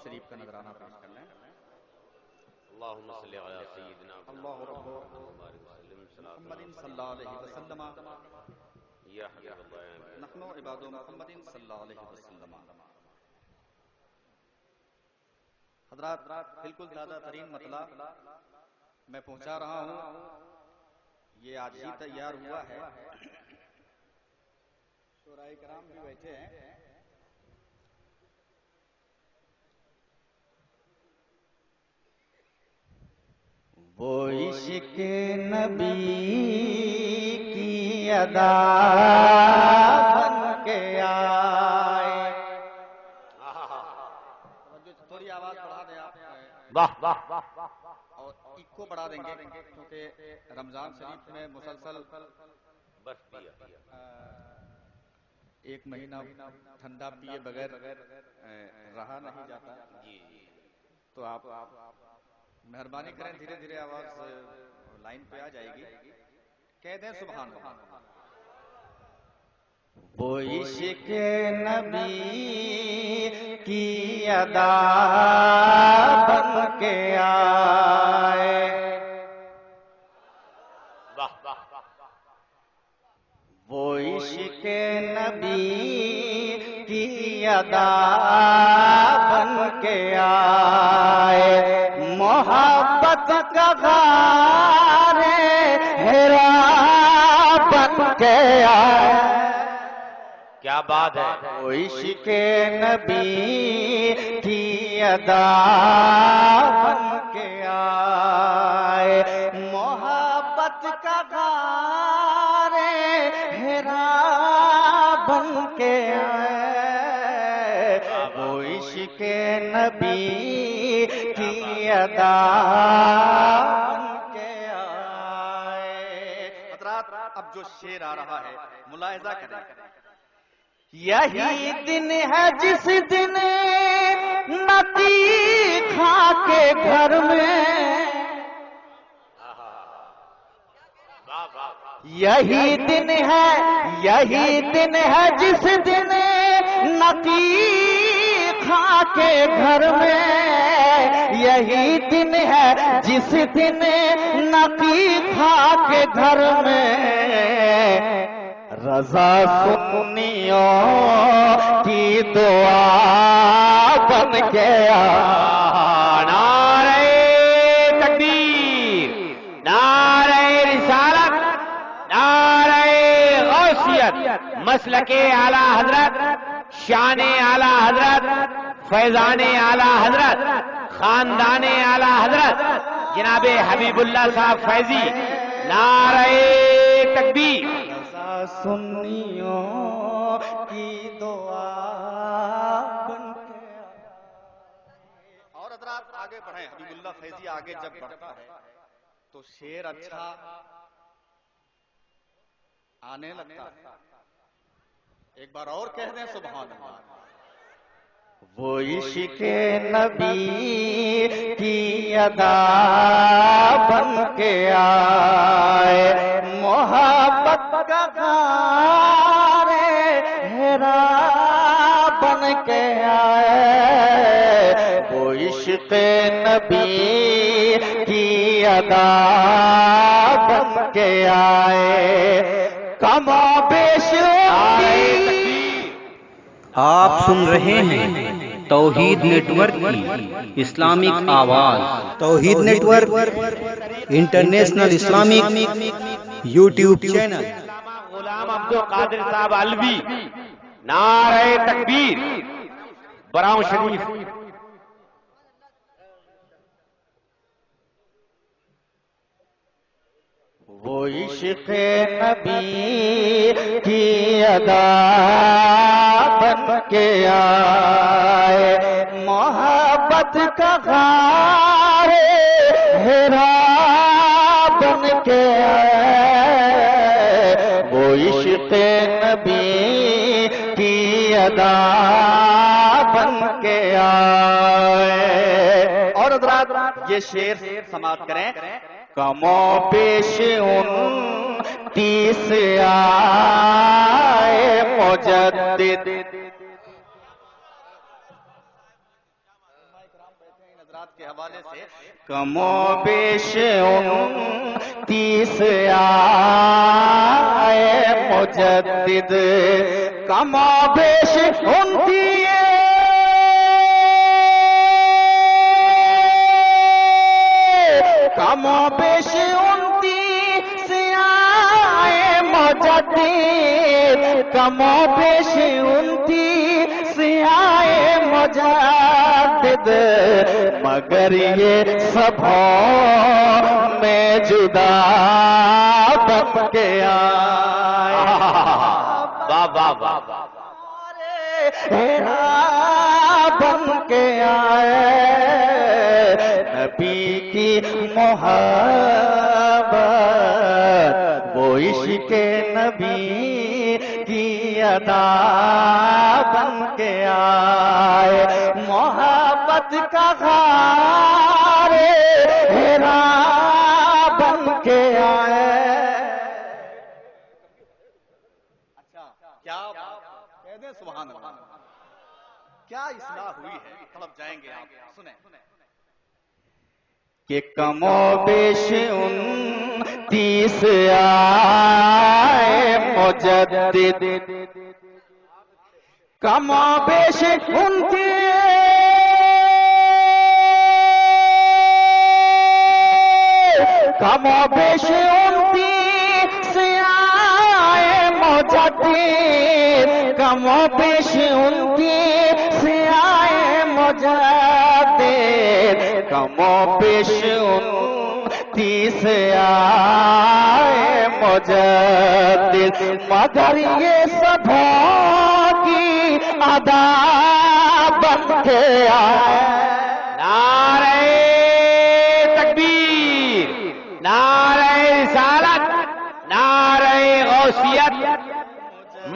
شریف کا نذرانہ پیش کر لیں. اللہم صلی علی سیدنا اللہ رب محمد صلی اللہ علیہ وسلم یا حبیب اللہ نحن عباد محمد صلی اللہ علیہ وسلم. حضرات بالکل تازہ ترین مطلع میں پہنچا رہا ہوں. یہ آج ہی تیار ہوا ہے. شورائے کرام بھی بیٹھے ہیں. وہ عشق نبی کی ادا بن کے آئے. تھوڑی آواز بڑھا دیں آپ. واہ واہ واہ اور ایکو بڑھا دیں گے کیونکہ رمضان شریف میں مسلسل بس پیا ایک مہینہ ٹھنڈا پیے بغیر رہا نہیں جاتا. جی تو آپ مہربانی کریں دھیرے دھیرے آواز لائن پہ آ جائے گی. کہہ دیں سبحان اللہ. وہ عشق نبی کی ادا بن کے آئے. واہ واہ وہ عشق نبی کی ادا بن کے آئے. محبت کا غار حرا بن کے آئے. کیا بات ہے. وہ عشق نبی کی ادا بن کے آئے. محبت کا غار حرا بن کے آئے. وہ عشق نبی کی ادا بن کے آئے. حضرات اب جو شعر آ رہا ہے ملاحظہ کریں. یہی دن ہے جس دن نتی کھا کے گھر میں. یہی دن ہے جس دن نتی کھا کے گھر میں. یہی دن ہے جس دن نتی کھا کے گھر میں. رضا سنیوں کی دعا بن گیا. نعرہ تکبیر، نعرہ رسالت، نعرہ غوثیت. مسلک اعلی حضرت، شان اعلی حضرت، فیضان اعلی حضرت، خاندان اعلی حضرت جناب حبیب اللہ صاحب فیضی. نعرہ تکبیر. سنیوں کی دعا بن کے. اور حضرات آگے بڑھیں. حبیب اللہ فیضی آگے جب بڑھتا ہے تو شعر اچھا آنے لگتا ہے. ایک بار اور کہہ دیں سبحان اللہ. وہ عشق نبی کی ادا بن کے آئے. محبت کا غار حرا بن کے آئے. وہ عشق نبی کی ادا بن کے آئے. کم و بیش آپ سن رہے ہیں توحید نیٹ ورک کی اسلامک آواز. Tauheed network international Islamic YouTube channel. Ghulam Abdul القادر صاحب علوی. نعرہ تکبیر. براؤں شریف. وہ عشق نبی کی ادا بن کے آئے. محبت کا غار حرا بن کے آئے. وہ عشق نبی کی ادا بن کے آئے. اور حضرات یہ شعر سماعت کریں. کم و بیش 29 آئے مجدد. حضرات کے حوالے سے کم و بیش 29 آئے مجدد، کم و بیش 29 کم و بیش 29 آئے مجدد، کم و بیش 29 آئے مجدد، مگر یہ سب میں جدا بن کے آئے، واہ واہ واہ واہ، بن کے آئے، نبی کی محبت وہ عشق نبی کی ادا بن کے آئے، محبت کا غار ہیرا بن کے آئے۔ اچھا کیا کہہ دیں سبحان اللہ، کیا اصلاح ہوئی ہے، طلب جائیں گے آپ سنیں کہ کم و بیش 29 آئے مجدد، کم و بیش 29 کم و بیش 29 آئے مجدد، کم و بیش 29 آئے مجدد، کم و بیش 29 آئے مجدد، مگر یہ سب کی ادا بن کے آئے۔ نعرہ تکبیر، نعرہ رسالت، نعرہ غوثیت،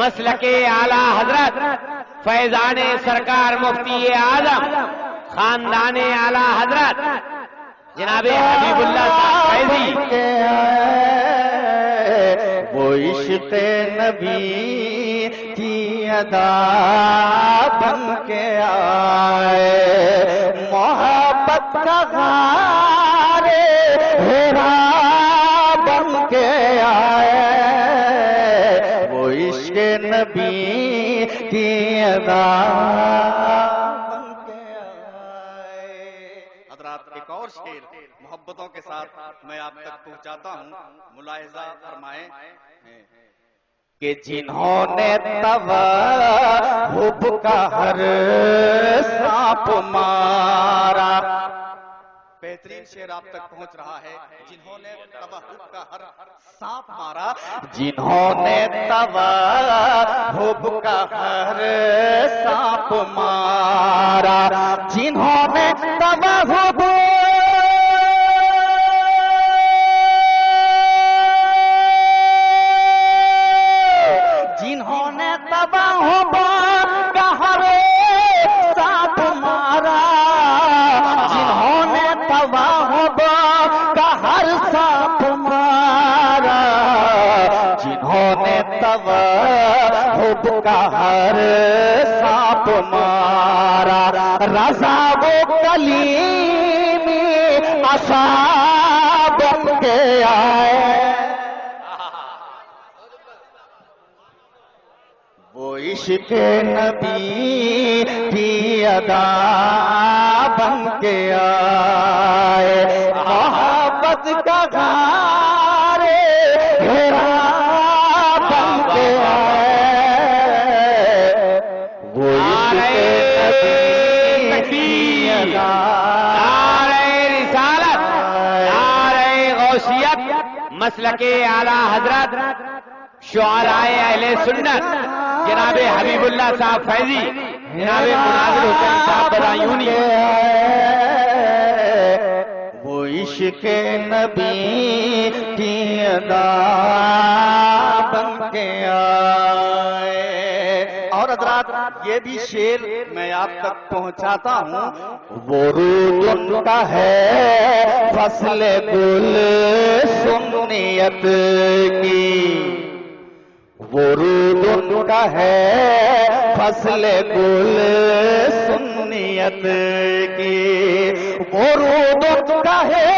مسلک اعلی حضرت فیضان سرکار مفتی اعظم خاندان اعلی حضرت جناب حبیب اللہ صاحب فیضی، وہ عشق نبی کی ادا بن کے آئے، محبت کا غار ہیرا بن کے آئے، وہ عشق نبی کی ادا بن کے آئے۔ حضرات ایک اور شعر محبتوں کے ساتھ میں آپ تک پہنچاتا ہوں، ملاحظہ فرمائیں کہ جنہوں نے توحب کا ہر سانپ مارا، بہترین شعر آپ تک پہنچ رہا ہے، جنہوں نے توحب کا ہر سانپ مارا، جنہوں نے توحب کا ہر سانپ مارا، جنہوں نے توحب توحب کا ہر سانپ مارا، رضا وہ کلیمی عصا بن کے آئے، وہ عشق نبی کی ادا بن کے آئے، محبت کا غار ہیرا بن کے آئے، وہ عشق نبی کی ادا۔ نعرہ رسالت، نعرہ غوثیت، مسلک اعلی حضرت شعراء اہل سنت جناب حبیب اللہ صاحب فیضی، جناب مناظر حسین صاحب بدایونی، وہ عشق نبی کی ادا بن کے آئے۔ اور حضرات یہ بھی شعر میں آپ تک پہنچاتا ہوں، وہ روح ان کا ہے فصل گل سنیت کی، وہ روح ان کا ہے فصل گل سنیت کی، برود کہے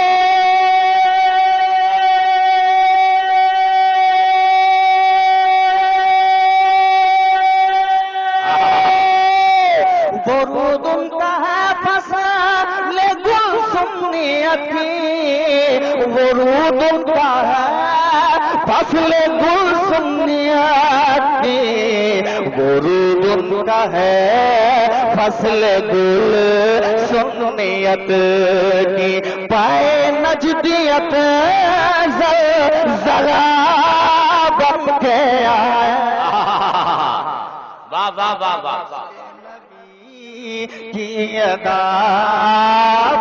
برود کہے فصل گل سنیتی برود کہے فصل گل سنیتی برود کہے فصل گل سنیت کی پائے نجدیت ذرا بن کے آئے واہ واہ واہ واہ کی ادا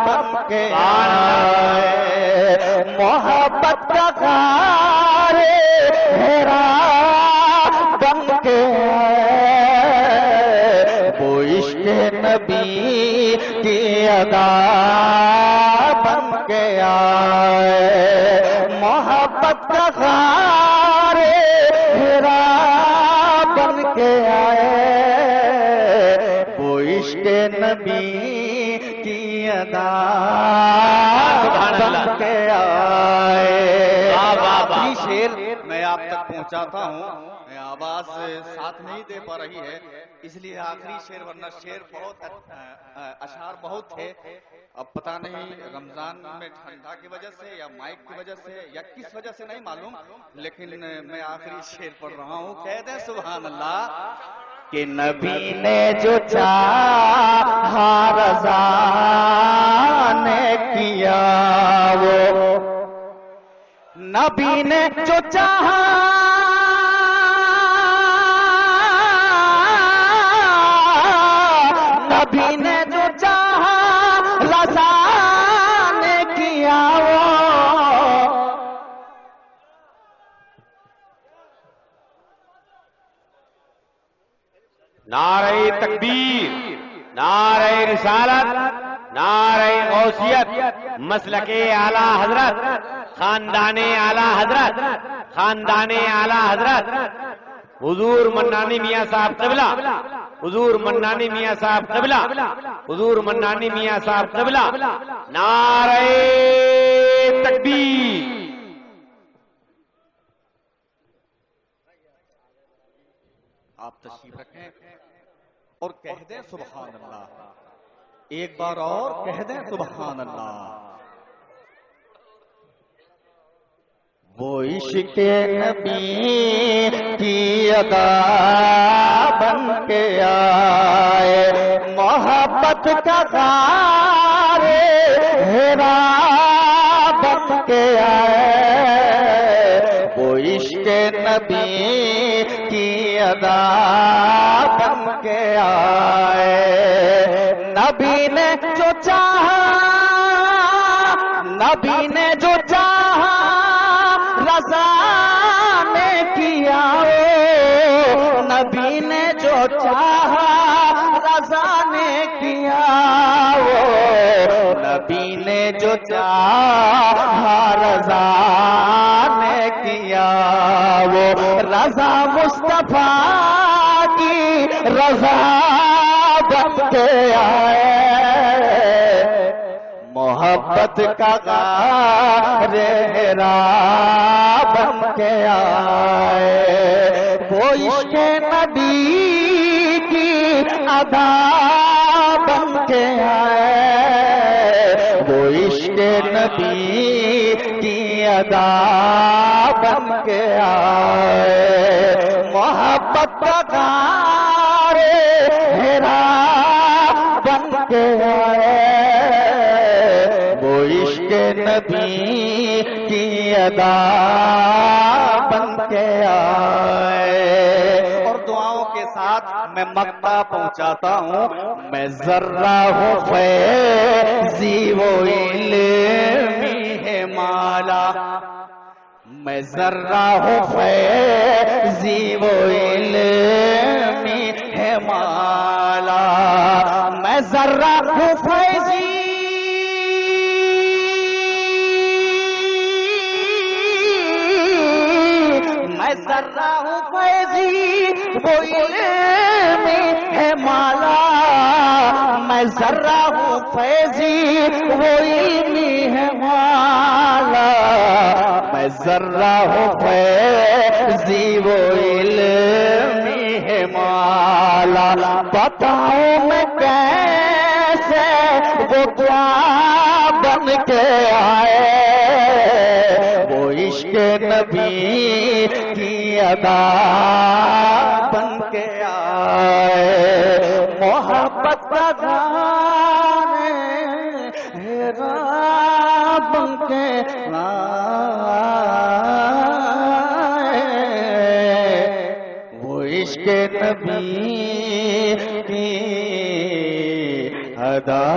بن کے آئے محبت کا غار ہیرا بن کے آئے وہ عشق نبی کی ادا بن کے آئے محبت کا غار ہیرا بن کے آئے عشق نبی کی ادا بن کے آئے آخری شعر میں آپ تک پہنچاتا ہوں آواز ساتھ نہیں دے پا رہی ہے اس لیے آخری شعر ورنہ شعر بہت اشعار بہت تھے اب پتہ نہیں رمضان میں ٹھنڈا کی وجہ سے یا مائک کی وجہ سے یا کس وجہ سے نہیں معلوم لیکن میں آخری شعر پڑھ رہا ہوں کہہ دیں سبحان اللہ کہ نبی نے جو چاہا رضا نے کیا وہ نبی نے جو چاہا نبی نے جو چاہا رضا نے کیا وہ نعرہ تکبیر نعرہ رسالت نعرہ غوثیت مسلک اعلی حضرت خاندان اعلی حضرت خاندان اعلی حضرت حضور منانی میاں صاحب قبلہ حضور منانی میاں صاحب قبلہ حضور منانی میاں صاحب قبلہ نعرہ تکبیر آپ تشریف رکھیں اور کہہ دیں سبحان اللہ ایک بار اور کہہ دیں سبحان اللہ وہ عشق نبی کی ادا بن کے آئے محبت کا غار ہیرا بن کے آئے وہ عشق نبی کی ادا بن کے آئے نبی نے جو چاہا نبی نے جو چاہا رضا نے کیا نبی نے جو چاہا رضا نے کیا نبی نے جو چاہا رضا نے کیا وہ رضا مصطفیٰ کی رضا بن کے آئے محبت کا غار ہیرا بن کے آئے وہ عشق نبی کی ادا بن کے آئے وہ عشق نبی کی ادا بن کے آئے محبت کا غار ہیرا بن کے آئے وہ عشق نبی کی ادا بن کے آئے اور دعاؤں کے ساتھ میں مقطع پہنچاتا ہوں میں ذرہ ہوں فیضی وہ علمی ہے مالا میں ذرہ ہوں فیضی وہ علمی ہے مالا میں ذرہ ہوں فیضی میں ذرہ ہوں فیضی وہ علمی ہے مالا میں ذرہ ہوں فیضی فیضی وہ علمی ہے مالا، میں ذرہ ہوں فیضی وہ علمی ہے مالا، بتاؤں میں کیسے وہ کیا بن کے آئے، وہ عشق نبی کی ادا بن کے آئے، محبت کا گانے ہیرا بن کے آئے، وہ عشق نبی کی ادا